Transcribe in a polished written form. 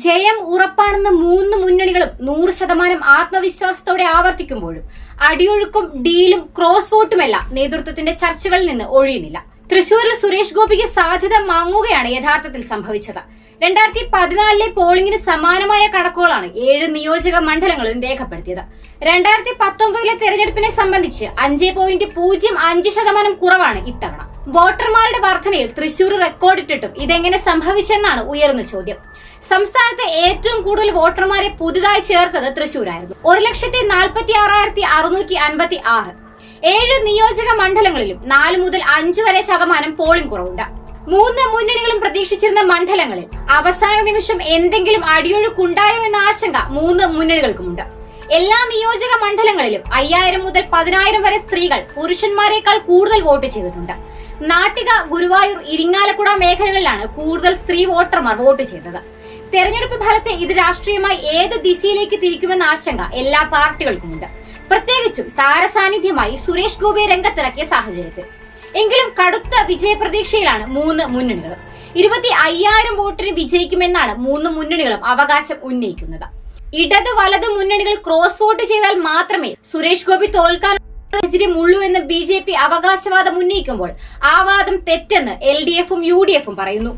ജയം ഉറപ്പാണെന്ന് മൂന്ന് മുന്നണികളും 100% ആത്മവിശ്വാസത്തോടെ ആവർത്തിക്കുമ്പോഴും അടിയൊഴുക്കും ഡീലും ക്രോസ് വോട്ടുമെല്ലാം നേതൃത്വത്തിന്റെ ചർച്ചകളിൽ നിന്ന് ഒഴിയുന്നില്ല. തൃശൂരിൽ സുരേഷ് ഗോപിക്ക് സാധ്യത മങ്ങുകയാണ് യഥാർത്ഥത്തിൽ സംഭവിച്ചത്. 2014 പോളിംഗിന് സമാനമായ കണക്കുകളാണ് 7 നിയോജക മണ്ഡലങ്ങളിലും രേഖപ്പെടുത്തിയത്. 2019 തെരഞ്ഞെടുപ്പിനെ സംബന്ധിച്ച് 5.05% കുറവാണ് ഇത്തവണ. വോട്ടർമാരുടെ വർധനയിൽ തൃശൂർ റെക്കോർഡിട്ടിട്ടും ഇതെങ്ങനെ സംഭവിച്ചെന്നാണ് ഉയർന്ന ചോദ്യം. സംസ്ഥാനത്ത് ഏറ്റവും കൂടുതൽ വോട്ടർമാരെ പുതുതായി ചേർത്തത് തൃശൂരായിരുന്നു. 1,46,656. 7 നിയോജക മണ്ഡലങ്ങളിലും 4 മുതൽ 5 വരെ ശതമാനം പോളിംഗ് കുറവുണ്ട്. 3 മുന്നണികളും പ്രതീക്ഷിച്ചിരുന്ന മണ്ഡലങ്ങളിൽ അവസാന നിമിഷം എന്തെങ്കിലും അടിയൊഴുക്കുണ്ടായോ എന്ന ആശങ്ക 3 മുന്നണികൾക്കുമുണ്ട്. എല്ലാ നിയോജക മണ്ഡലങ്ങളിലും 5,000 മുതൽ 10,000 വരെ സ്ത്രീകൾ പുരുഷന്മാരെക്കാൾ കൂടുതൽ വോട്ട് ചെയ്തിട്ടുണ്ട്. നാട്ടിക, ഗുരുവായൂർ, ഇരിങ്ങാലക്കുട മേഖലകളിലാണ് കൂടുതൽ സ്ത്രീ വോട്ടർമാർ വോട്ട് ചെയ്തത്. തെരഞ്ഞെടുപ്പ് ഫലത്തെ ഇത് രാഷ്ട്രീയമായി ഏത് ദിശയിലേക്ക് തിരിക്കുമെന്ന ആശങ്ക എല്ലാ പാർട്ടികൾക്കുമുണ്ട്, പ്രത്യേകിച്ചും താരസാന്നിധ്യമായി സുരേഷ് ഗോപിയെ രംഗത്തിറക്കിയ സാഹചര്യത്തിൽ. എങ്കിലും കടുത്ത വിജയപ്രതീക്ഷയിലാണ് 3 മുന്നണികളും. 25,000 വോട്ടിന് വിജയിക്കുമെന്നാണ് 3 മുന്നണികളും അവകാശം ഉന്നയിക്കുന്നത്. ഇടത് വലത് മുന്നണികൾ ക്രോസ് വോട്ട് ചെയ്താൽ മാത്രമേ സുരേഷ് ഗോപി തോൽക്കാൻ സാഹചര്യമുള്ളൂ എന്ന് BJP അവകാശവാദം ഉന്നയിക്കുമ്പോൾ ആ വാദം തെറ്റെന്ന് LDF-ഉം UDF-ഉം പറയുന്നു.